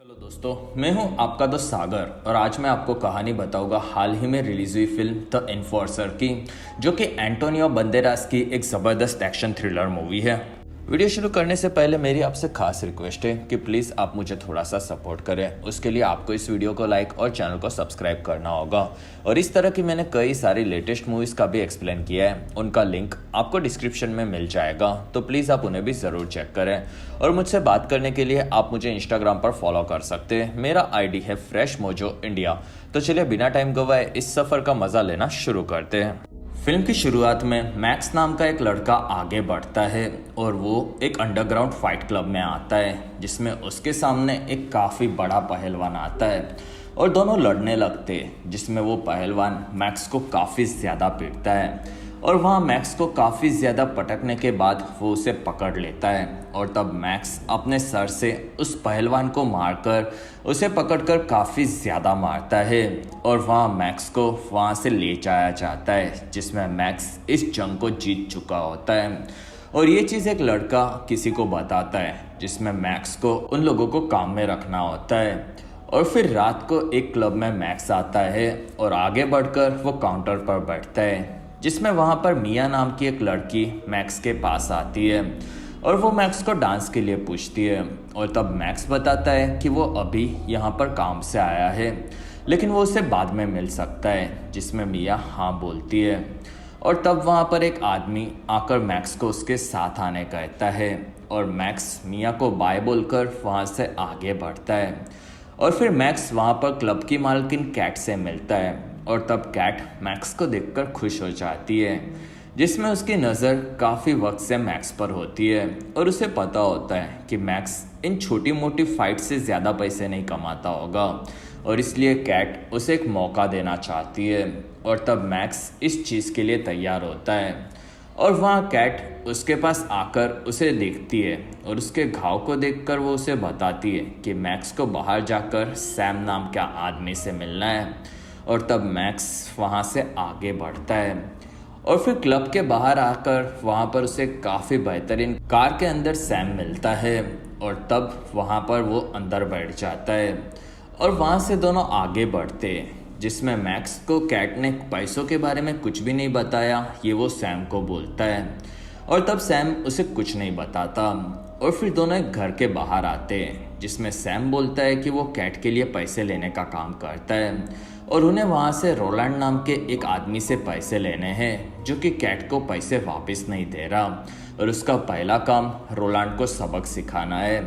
Hello दोस्तों, मैं हूं आपका दोस्त सागर और आज मैं आपको कहानी बताऊंगा हाल ही में रिलीज हुई फिल्म द एनफोर्सर की, जो कि एंटोनियो बंदेरास की एक ज़बरदस्त एक्शन थ्रिलर मूवी है। वीडियो शुरू करने से पहले मेरी आपसे खास रिक्वेस्ट है कि प्लीज़ आप मुझे थोड़ा सा सपोर्ट करें। उसके लिए आपको इस वीडियो को लाइक और चैनल को सब्सक्राइब करना होगा। और इस तरह की मैंने कई सारी लेटेस्ट मूवीज़ का भी एक्सप्लेन किया है, उनका लिंक आपको डिस्क्रिप्शन में मिल जाएगा, तो प्लीज़ आप उन्हें भी ज़रूर चेक करें। और मुझसे बात करने के लिए आप मुझे इंस्टाग्राम पर फॉलो कर सकते हैं। मेरा आईडी है फ्रेश मोजो इंडिया। तो चलिए बिना टाइम गवाए इस सफ़र का मज़ा लेना शुरू करते हैं। फिल्म की शुरुआत में मैक्स नाम का एक लड़का आगे बढ़ता है और वो एक अंडरग्राउंड फाइट क्लब में आता है, जिसमें उसके सामने एक काफ़ी बड़ा पहलवान आता है और दोनों लड़ने लगते हैं, जिसमें वो पहलवान मैक्स को काफ़ी ज़्यादा पीटता है। और वहाँ मैक्स को काफ़ी ज़्यादा पटकने के बाद वो उसे पकड़ लेता है और तब मैक्स अपने सर से उस पहलवान को मारकर उसे पकड़कर काफ़ी ज़्यादा मारता है और वहाँ मैक्स को वहाँ से ले जाया जाता है, जिसमें मैक्स इस जंग को जीत चुका होता है। और ये चीज़ एक लड़का किसी को बताता है, जिसमें मैक्स को उन लोगों को काम में रखना होता है। और फिर रात को एक क्लब में मैक्स आता है और आगे बढ़कर वो काउंटर पर बैठता है, जिसमें वहाँ पर मिया नाम की एक लड़की मैक्स के पास आती है और वो मैक्स को डांस के लिए पूछती है। और तब मैक्स बताता है कि वो अभी यहाँ पर काम से आया है, लेकिन वो उसे बाद में मिल सकता है, जिसमें मिया हाँ बोलती है। और तब वहाँ पर एक आदमी आकर मैक्स को उसके साथ आने कहता है और मैक्स मिया को बाय बोलकर वहाँ से आगे बढ़ता है। और फिर मैक्स वहाँ पर क्लब की मालकिन कैट से मिलता है और तब कैट मैक्स को देखकर खुश हो जाती है, जिसमें उसकी नज़र काफ़ी वक्त से मैक्स पर होती है और उसे पता होता है कि मैक्स इन छोटी मोटी फाइट से ज़्यादा पैसे नहीं कमाता होगा और इसलिए कैट उसे एक मौका देना चाहती है। और तब मैक्स इस चीज़ के लिए तैयार होता है और वहाँ कैट उसके पास आकर उसे देखती है और उसके घाव को देखकर वो उसे बताती है कि मैक्स को बाहर जाकर सैम नाम के आदमी से मिलना है। और तब मैक्स वहाँ से आगे बढ़ता है और फिर क्लब के बाहर आकर वहाँ पर उसे काफ़ी बेहतरीन कार के अंदर सैम मिलता है और तब वहाँ पर वो अंदर बैठ जाता है और वहाँ से दोनों आगे बढ़ते हैं, जिसमें मैक्स को कैट ने पैसों के बारे में कुछ भी नहीं बताया, ये वो सैम को बोलता है। और तब सैम उसे कुछ नहीं बताता और फिर दोनों एक घर के बाहर आते हैं, जिसमें सैम बोलता है कि वो कैट के लिए पैसे लेने का काम करता है और उन्हें वहाँ से रोलैंड नाम के एक आदमी से पैसे लेने हैं, जो कि कैट को पैसे वापस नहीं दे रहा और उसका पहला काम रोलैंड को सबक सिखाना है।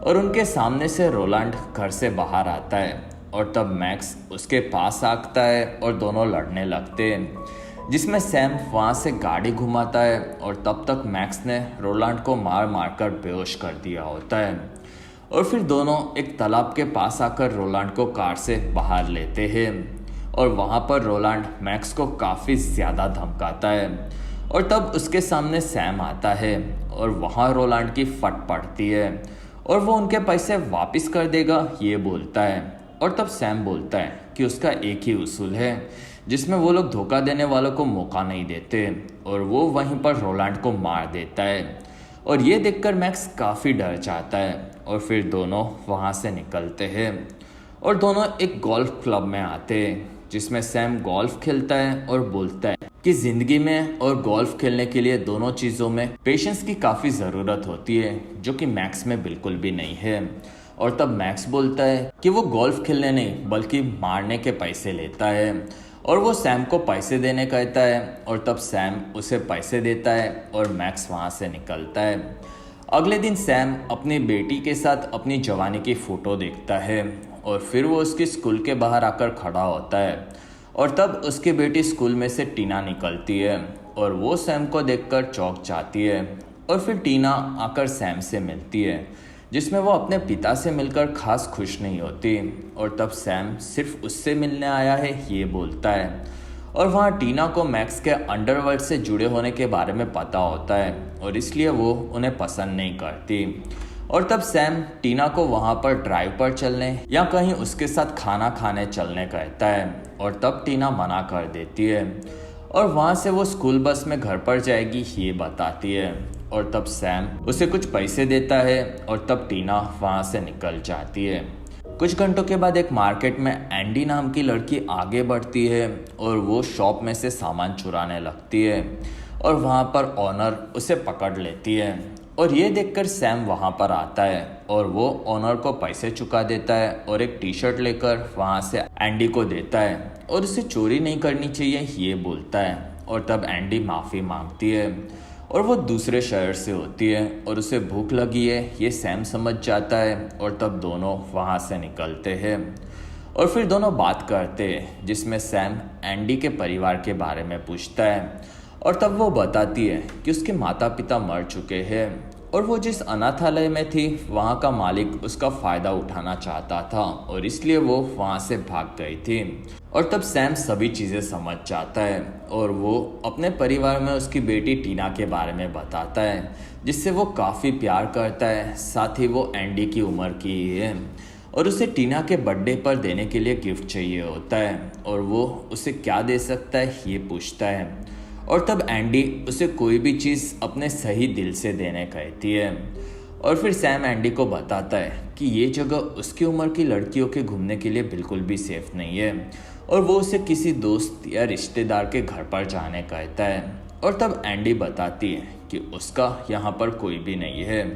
और उनके सामने से रोलैंड घर से बाहर आता है और तब मैक्स उसके पास आता है और दोनों लड़ने लगते हैं, जिसमें सैम वहाँ से गाड़ी घुमाता है और तब तक मैक्स ने रोलैंड को मार मार कर बेहोश कर दिया होता है। और फिर दोनों एक तालाब के पास आकर रोलैंड को कार से बाहर लेते हैं और वहाँ पर रोलैंड मैक्स को काफ़ी ज़्यादा धमकाता है और तब उसके सामने सैम आता है और वहाँ रोलैंड की फट पड़ती है और वो उनके पैसे वापस कर देगा ये बोलता है। और तब सैम बोलता है कि उसका एक ही उसूल है, जिसमें वो लोग धोखा देने वालों को मौका नहीं देते और वो वहीं पर रोलैंड को मार देता है। और ये देखकर मैक्स काफ़ी डर जाता है और फिर दोनों वहाँ से निकलते हैं और दोनों एक गोल्फ क्लब में आते हैं, जिसमें सैम गोल्फ खेलता है और बोलता है कि ज़िंदगी में और गोल्फ खेलने के लिए दोनों चीज़ों में पेशेंस की काफ़ी ज़रूरत होती है, जो कि मैक्स में बिल्कुल भी नहीं है। और तब मैक्स बोलता है कि वो गोल्फ खेलने नहीं बल्कि मारने के पैसे लेता है और वो सैम को पैसे देने कहता है और तब सैम उसे पैसे देता है और मैक्स वहाँ से निकलता है। अगले दिन सैम अपनी बेटी के साथ अपनी जवानी की फ़ोटो देखता है और फिर वो उसकी स्कूल के बाहर आकर खड़ा होता है और तब उसकी बेटी स्कूल में से टीना निकलती है और वो सैम को देखकर चौंक जाती है। और फिर टीना आकर सैम से मिलती है, जिसमें वो अपने पिता से मिलकर खास खुश नहीं होती और तब सैम सिर्फ उससे मिलने आया है ये बोलता है। और वहाँ टीना को मैक्स के अंडरवर्ल्ड से जुड़े होने के बारे में पता होता है और इसलिए वो उन्हें पसंद नहीं करती। और तब सैम टीना को वहाँ पर ड्राइव पर चलने या कहीं उसके साथ खाना खाने चलने कहता है और तब टीना मना कर देती है और वहाँ से वो स्कूल बस में घर पर जाएगी ये बताती है। और तब सैम उसे कुछ पैसे देता है और तब टीना वहाँ से निकल जाती है। कुछ घंटों के बाद एक मार्केट में एंडी नाम की लड़की आगे बढ़ती है और वो शॉप में से सामान चुराने लगती है और वहाँ पर ऑनर उसे पकड़ लेती है और ये देखकर सैम वहाँ पर आता है और वो ऑनर को पैसे चुका देता है और एक टी शर्ट लेकर वहाँ से एंडी को देता है और उसे चोरी नहीं करनी चाहिए ये बोलता है। और तब एंडी माफ़ी मांगती है और वो दूसरे शहर से होती है और उसे भूख लगी है ये सैम समझ जाता है और तब दोनों वहाँ से निकलते हैं और फिर दोनों बात करते हैं जिसमें सैम एंडी के परिवार के बारे में पूछता है और तब वो बताती है कि उसके माता पिता मर चुके हैं और वो जिस अनाथालय में थी वहाँ का मालिक उसका फ़ायदा उठाना चाहता था और इसलिए वो वहाँ से भाग गई थी। और तब सैम सभी चीज़ें समझ जाता है और वो अपने परिवार में उसकी बेटी टीना के बारे में बताता है जिससे वो काफ़ी प्यार करता है। साथ ही वो एंडी की उम्र की ही है और उसे टीना के बर्थडे पर देने के लिए गिफ्ट चाहिए होता है और वो उसे क्या दे सकता है ये पूछता है। और तब एंडी उसे कोई भी चीज़ अपने सही दिल से देने कहती है और फिर सैम एंडी को बताता है कि ये जगह उसकी उम्र की लड़कियों के घूमने के लिए बिल्कुल भी सेफ नहीं है और वो उसे किसी दोस्त या रिश्तेदार के घर पर जाने कहता है। और तब एंडी बताती है कि उसका यहाँ पर कोई भी नहीं है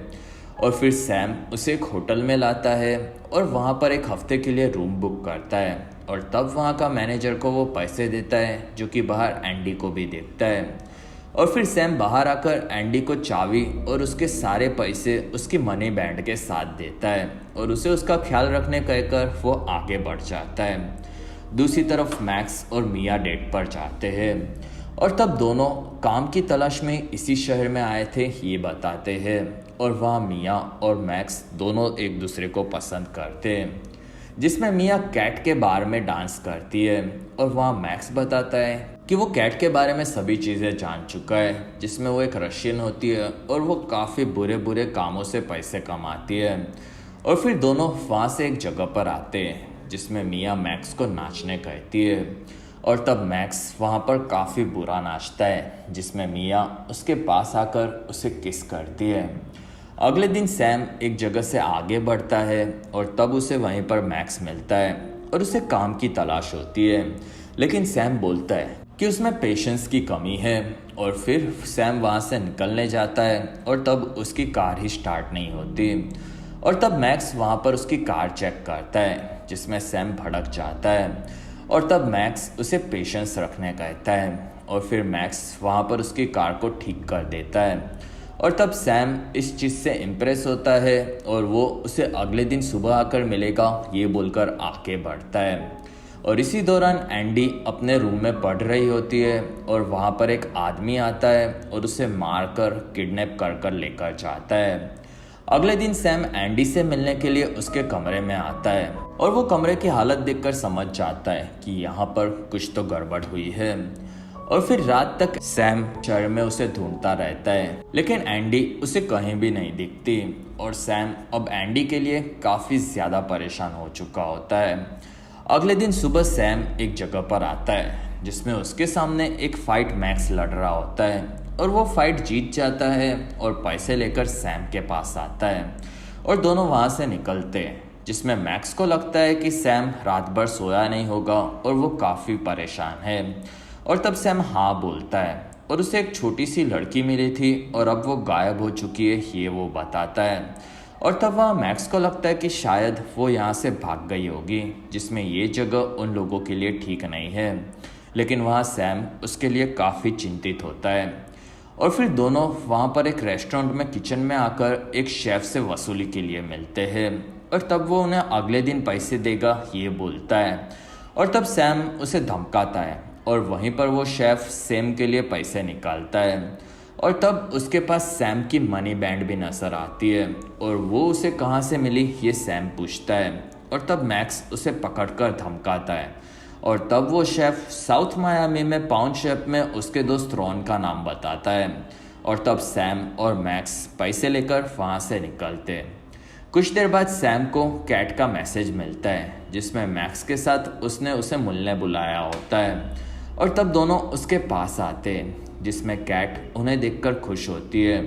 और फिर सैम उसे एक होटल में लाता है और वहाँ पर एक हफ्ते के लिए रूम बुक करता है और तब वहाँ का मैनेजर को वो पैसे देता है जो कि बाहर एंडी को भी देखता है। और फिर सैम बाहर आकर एंडी को चाबी और उसके सारे पैसे उसकी मनी बैंड के साथ देता है और उसे उसका ख्याल रखने कहकर वो आगे बढ़ जाता है। दूसरी तरफ मैक्स और मिया डेट पर जाते हैं और तब दोनों काम की तलाश में इसी शहर में आए थे ये बताते हैं और वहाँ मिया और मैक्स दोनों एक दूसरे को पसंद करते हैं जिसमें मिया कैट के बारे में डांस करती है और वहाँ मैक्स बताता है कि वो कैट के बारे में सभी चीज़ें जान चुका है जिसमें वो एक रशियन होती है और वो काफ़ी बुरे बुरे कामों से पैसे कमाती है। और फिर दोनों वहाँ से एक जगह पर आते हैं जिसमें मिया मैक्स को नाचने कहती है और तब मैक्स वहाँ पर काफ़ी बुरा नाचता है जिसमें मिया उसके पास आकर उसे किस करती है। अगले दिन सैम एक जगह से आगे बढ़ता है और तब उसे वहीं पर मैक्स मिलता है और उसे काम की तलाश होती है लेकिन सैम बोलता है कि उसमें पेशेंस की कमी है और फिर सैम वहाँ से निकलने जाता है और तब उसकी कार ही स्टार्ट नहीं होती और तब मैक्स वहाँ पर उसकी कार चेक करता है जिसमें सैम भड़क जाता है और तब मैक्स उसे पेशेंस रखने कहता है और फिर मैक्स वहाँ पर उसकी कार को ठीक कर देता है और तब सैम इस चीज़ से इम्प्रेस होता है और वो उसे अगले दिन सुबह आकर मिलेगा ये बोलकर आगे बढ़ता है। और इसी दौरान एंडी अपने रूम में पढ़ रही होती है और वहाँ पर एक आदमी आता है और उसे मारकर किडनैप कर लेकर जाता है। अगले दिन सैम एंडी से मिलने के लिए उसके कमरे में आता है और वो कमरे की हालत देखकर समझ जाता है कि यहाँ पर कुछ तो गड़बड़ हुई है। और फिर रात तक सैम शहर में उसे ढूंढता रहता है लेकिन एंडी उसे कहीं भी नहीं दिखती और सैम अब एंडी के लिए काफ़ी ज़्यादा परेशान हो चुका होता है। अगले दिन सुबह सैम एक जगह पर आता है जिसमें उसके सामने एक फाइट मैक्स लड़ रहा होता है और वो फाइट जीत जाता है और पैसे लेकर सैम के पास आता है और दोनों वहाँ से निकलते हैं जिसमें मैक्स को लगता है कि सैम रात भर सोया नहीं होगा और वो काफ़ी परेशान है। और तब सैम हाँ बोलता है और उसे एक छोटी सी लड़की मिली थी और अब वो गायब हो चुकी है ये वो बताता है। और तब वह मैक्स को लगता है कि शायद वो यहाँ से भाग गई होगी जिसमें ये जगह उन लोगों के लिए ठीक नहीं है लेकिन वहाँ सैम उसके लिए काफ़ी चिंतित होता है। और फिर दोनों वहाँ पर एक रेस्टोरेंट में किचन में आकर एक शेफ़ से वसूली के लिए मिलते हैं और तब वो उन्हें अगले दिन पैसे देगा ये बोलता है और तब सैम उसे धमकाता है और वहीं पर वो शेफ़ सैम के लिए पैसे निकालता है और तब उसके पास सैम की मनी बैंड भी नज़र आती है और वो उसे कहाँ से मिली ये सैम पूछता है और तब मैक्स उसे पकड़कर धमकाता है और तब वो शेफ़ साउथ मायामी में पाउंड शेप में उसके दोस्त रॉन का नाम बताता है और तब सैम और मैक्स पैसे लेकर वहाँ से निकलते हैं। कुछ देर बाद सैम को कैट का मैसेज मिलता है जिसमें मैक्स के साथ उसने उसे मिलने बुलाया होता है और तब दोनों उसके पास आते हैं जिसमें कैट उन्हें देखकर खुश होती है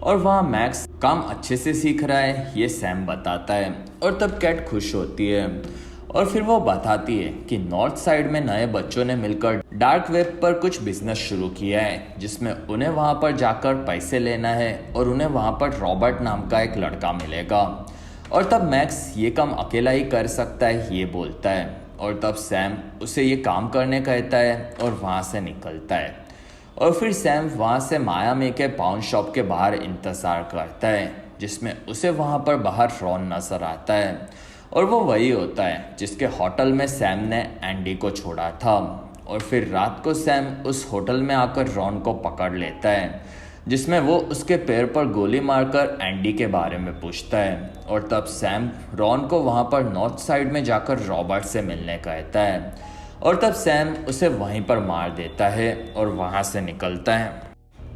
और वहाँ मैक्स काम अच्छे से सीख रहा है, ये सैम बताता है। और तब कैट खुश होती है और फिर वो बताती है कि नॉर्थ साइड में नए बच्चों ने मिलकर डार्क वेब पर कुछ बिजनेस शुरू किया है, जिसमें उन्हें वहां पर जाकर पैसे लेना है और उन्हें वहां पर रॉबर्ट नाम का एक लड़का मिलेगा। और तब मैक्स ये काम अकेला ही कर सकता है, ये बोलता है। और तब सैम उसे ये काम करने कहता है और वहाँ से निकलता है। और फिर सैम वहाँ से मायामी के पाउन शॉप के बाहर इंतज़ार करता है, जिसमें उसे वहाँ पर बाहर रॉन नजर आता है। और वो वही होता है जिसके होटल में सैम ने एंडी को छोड़ा था। और फिर रात को सैम उस होटल में आकर रॉन को पकड़ लेता है, जिसमें वो उसके पैर पर गोली मारकर एंडी के बारे में पूछता है। और तब सैम रॉन को वहाँ पर नॉर्थ साइड में जाकर रॉबर्ट से मिलने कहता है। और तब सैम उसे वहीं पर मार देता है और वहाँ से निकलता है।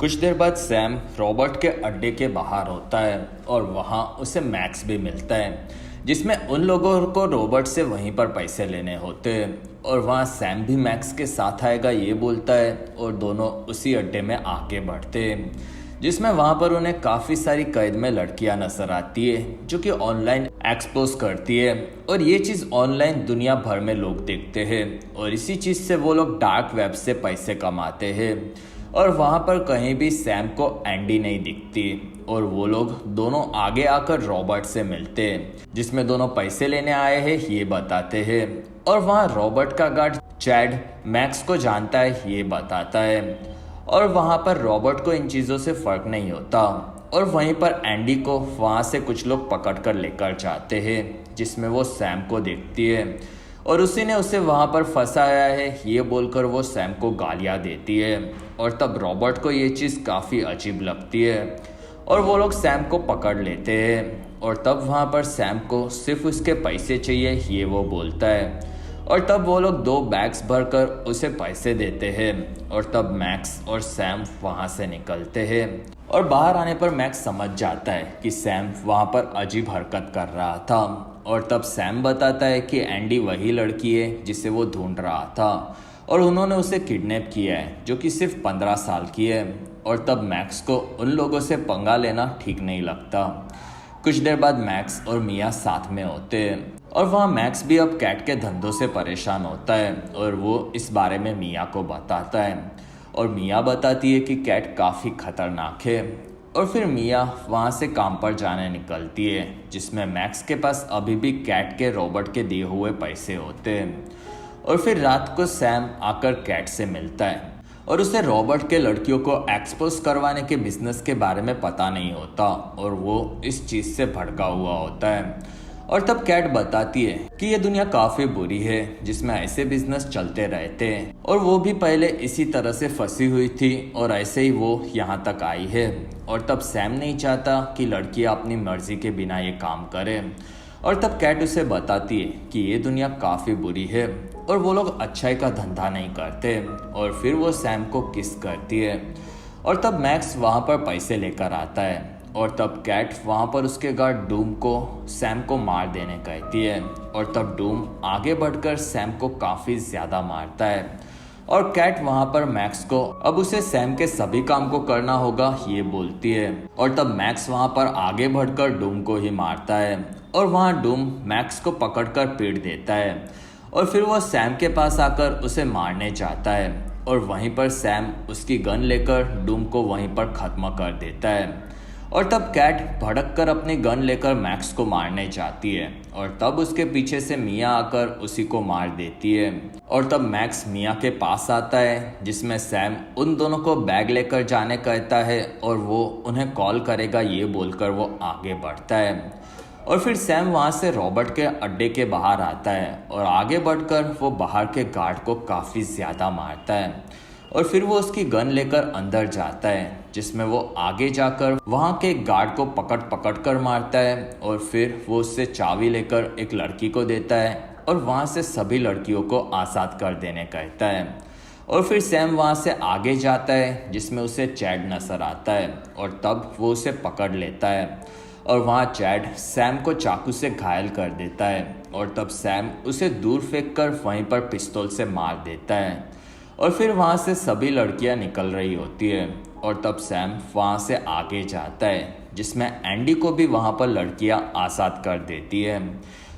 कुछ देर बाद सैम रॉबर्ट के अड्डे के बाहर होता है और वहाँ उसे मैक्स भी मिलता है, जिसमें उन लोगों को रॉबर्ट से वहीं पर पैसे लेने होते हैं। और वहाँ सैम भी मैक्स के साथ आएगा, ये बोलता है। और दोनों उसी अड्डे में आगे बढ़ते हैं, जिसमें वहाँ पर उन्हें काफ़ी सारी कैद में लड़कियाँ नजर आती है, जो कि ऑनलाइन एक्सपोज करती है। और ये चीज़ ऑनलाइन दुनिया भर में लोग देखते हैं और इसी चीज़ से वो लोग डार्क वेब से पैसे कमाते हैं। और वहाँ पर कहीं भी सैम को एंडी नहीं दिखती और वो लोग दोनों आगे आकर रॉबर्ट से मिलते हैं, जिसमें दोनों पैसे लेने आए हैं, ये बताते हैं। और वहाँ रॉबर्ट का गार्ड चैड मैक्स को जानता है, ये बताता है। और वहाँ पर रॉबर्ट को इन चीज़ों से फ़र्क नहीं होता। और वहीं पर एंडी को वहाँ से कुछ लोग पकड़ कर लेकर जाते हैं, जिसमें वो सैम को देखती है और उसी ने उसे वहाँ पर फंसाया है, ये बोलकर वो सैम को गालियाँ देती है। और तब रॉबर्ट को ये चीज़ काफ़ी अजीब लगती है और वो लोग सैम को पकड़ लेते हैं। और तब वहाँ पर सैम को सिर्फ उसके पैसे चाहिए, ये वो बोलता है। और तब वो लोग 2 बैग्स भरकर उसे पैसे देते हैं। और तब मैक्स और सैम वहाँ से निकलते हैं। और बाहर आने पर मैक्स समझ जाता है कि सैम वहाँ पर अजीब हरकत कर रहा था। और तब सैम बताता है कि एंडी वही लड़की है जिसे वो ढूंढ रहा था और उन्होंने उसे किडनैप किया है, जो कि सिर्फ 15 साल की है। और तब मैक्स को उन लोगों से पंगा लेना ठीक नहीं लगता। कुछ देर बाद मैक्स और मिया साथ में होते हैं और वहाँ मैक्स भी अब कैट के धंधों से परेशान होता है और वो इस बारे में मिया को बताता है। और मिया बताती है कि कैट काफ़ी खतरनाक है। और फिर मिया वहाँ से काम पर जाने निकलती है, जिसमें मैक्स के पास अभी भी कैट के रॉबर्ट के दिए हुए पैसे होते हैं। और फिर रात को सैम आकर कैट से मिलता है और उसे रॉबर्ट के लड़कियों को एक्सपोज करवाने के बिजनेस के बारे में पता नहीं होता और वो इस चीज़ से भड़का हुआ होता है। और तब कैट बताती है कि ये दुनिया काफ़ी बुरी है, जिसमें ऐसे बिजनेस चलते रहते हैं और वो भी पहले इसी तरह से फंसी हुई थी और ऐसे ही वो यहाँ तक आई है। और तब सैम नहीं चाहता कि लड़कियाँ अपनी मर्जी के बिना ये काम करें। और तब कैट उसे बताती है कि ये दुनिया काफ़ी बुरी है और वो लोग अच्छाई का धंधा नहीं करते। और फिर वो सैम को किस करती है। और तब मैक्स वहाँ पर पैसे लेकर आता है और तब कैट वहाँ पर उसके गार्ड डूम को सैम को मार देने कहती है। और तब डूम आगे बढ़कर सैम को काफ़ी ज़्यादा मारता है और कैट वहाँ पर मैक्स को अब उसे सैम के सभी काम को करना होगा, ये बोलती है। और तब मैक्स वहाँ पर आगे बढ़कर डूम को ही मारता है और वहाँ डूम मैक्स को पकड़कर पीट देता है। और फिर वो सैम के पास आकर उसे मारने जाता है और वहीं पर सैम उसकी गन लेकर डूम को वहीं पर ख़त्म कर देता है। और तब कैट भड़क कर अपनी गन लेकर मैक्स को मारने जाती है और तब उसके पीछे से मिया आकर उसी को मार देती है। और तब मैक्स मिया के पास आता है, जिसमें सैम उन दोनों को बैग लेकर जाने कहता है और वो उन्हें कॉल करेगा, ये बोलकर वो आगे बढ़ता है। और फिर सैम वहाँ से रॉबर्ट के अड्डे के बाहर आता है और आगे बढ़कर वो बाहर के गार्ड को काफ़ी ज़्यादा मारता है। और फिर वो उसकी गन लेकर अंदर जाता है, जिसमें वो आगे जाकर वहाँ के गार्ड को पकड़ कर मारता है। और फिर वो उससे चाबी लेकर एक लड़की को देता है और वहाँ से सभी लड़कियों को आज़ाद कर देने कहता है। और फिर सैम वहाँ से आगे जाता है, जिसमें उसे चैड नजर आता है और तब वो उसे पकड़ लेता है और वहाँ चैड सैम को चाकू से घायल कर देता है। और तब सैम उसे दूर फेंककर वहीं पर पिस्तौल से मार देता है। और फिर वहाँ से सभी लड़कियाँ निकल रही होती है और तब सैम वहाँ से आगे जाता है, जिसमें एंडी को भी वहाँ पर लड़कियाँ आज़ाद कर देती है।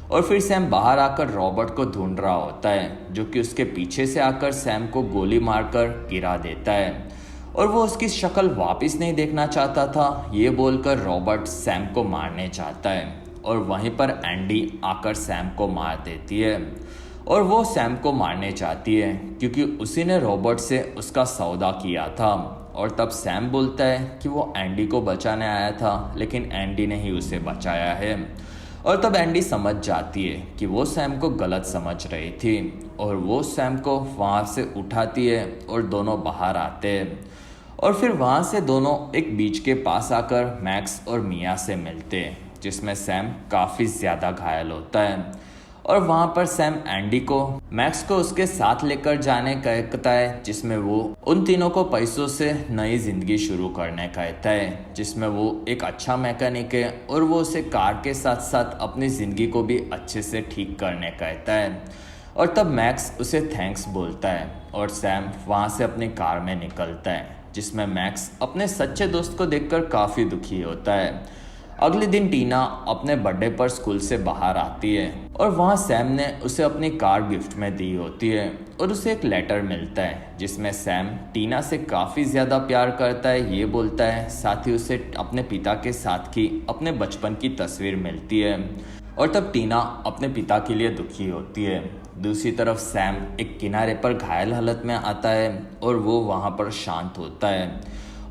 और फिर सैम बाहर आकर रॉबर्ट को ढूंढ रहा होता है, जो कि उसके पीछे से आकर सैम को गोली मारकर गिरा देता है और वो उसकी शक्ल वापस नहीं देखना चाहता था। ये बोलकर रॉबर्ट सैम को मारने चाहता है और वहीं पर एंडी आकर सैम को मार देती है। और वो सैम को मारने चाहती है क्योंकि उसी ने रॉबर्ट से उसका सौदा किया था। और तब सैम बोलता है कि वो एंडी को बचाने आया था, लेकिन एंडी ने ही उसे बचाया है। और तब एंडी समझ जाती है कि वो सैम को गलत समझ रही थी और वो सैम को वहाँ से उठाती है और दोनों बाहर आते हैं। और फिर वहाँ से दोनों एक बीच के पास आकर मैक्स और मिया से मिलते हैं, जिसमें सैम काफ़ी ज़्यादा घायल होता है। और वहाँ पर सैम एंडी को मैक्स को उसके साथ लेकर जाने कहता है, जिसमें वो उन तीनों को पैसों से नई ज़िंदगी शुरू करने कहता है, जिसमें वो एक अच्छा मैकेनिक है और वो उसे कार के साथ साथ अपनी ज़िंदगी को भी अच्छे से ठीक करने कहता है। और तब मैक्स उसे थैंक्स बोलता है और सैम वहाँ से अपनी कार में निकलता है, जिसमें मैक्स अपने सच्चे दोस्त को देखकर काफ़ी दुखी होता है। अगले दिन टीना अपने बर्थडे पर स्कूल से बाहर आती है और वहाँ सैम ने उसे अपनी कार गिफ्ट में दी होती है और उसे एक लेटर मिलता है, जिसमें सैम टीना से काफ़ी ज़्यादा प्यार करता है, ये बोलता है। साथ ही उसे अपने पिता के साथ की अपने बचपन की तस्वीर मिलती है और तब टीना अपने पिता के लिए दुखी होती है। दूसरी तरफ सैम एक किनारे पर घायल हालत में आता है और वो वहाँ पर शांत होता है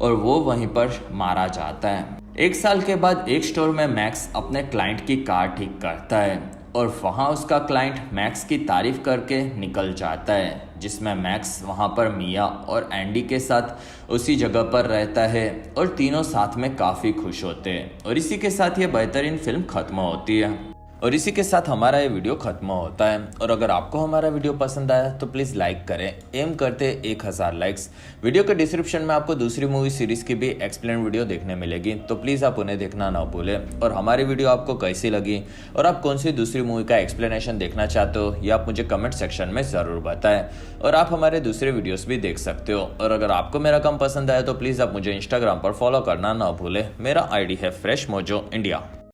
और वो वहीं पर मारा जाता है। एक साल के बाद एक स्टोर में मैक्स अपने क्लाइंट की कार ठीक करता है और वहाँ उसका क्लाइंट मैक्स की तारीफ करके निकल जाता है, जिसमें मैक्स वहाँ पर मिया और एंडी के साथ उसी जगह पर रहता है और तीनों साथ में काफ़ी खुश होते हैं। और इसी के साथ ये बेहतरीन फिल्म ख़त्म होती है और इसी के साथ हमारा ये वीडियो खत्म होता है। और अगर आपको हमारा वीडियो पसंद आया तो प्लीज़ लाइक करें, एम करते 1000 लाइक्स। वीडियो के डिस्क्रिप्शन में आपको दूसरी मूवी सीरीज़ की भी एक्सप्लेन वीडियो देखने मिलेगी, तो प्लीज़ आप उन्हें देखना ना भूलें। और हमारी वीडियो आपको कैसी लगी और आप कौन सी दूसरी मूवी का एक्सप्लेनेशन देखना चाहते हो, ये आप मुझे कमेंट सेक्शन में ज़रूर बताएं। और आप हमारे दूसरे वीडियोज़ भी देख सकते हो। और अगर आपको मेरा काम पसंद आया तो प्लीज़ आप मुझे इंस्टाग्राम पर फॉलो करना ना भूलें। मेरा ID है फ्रेश मोजो इंडिया।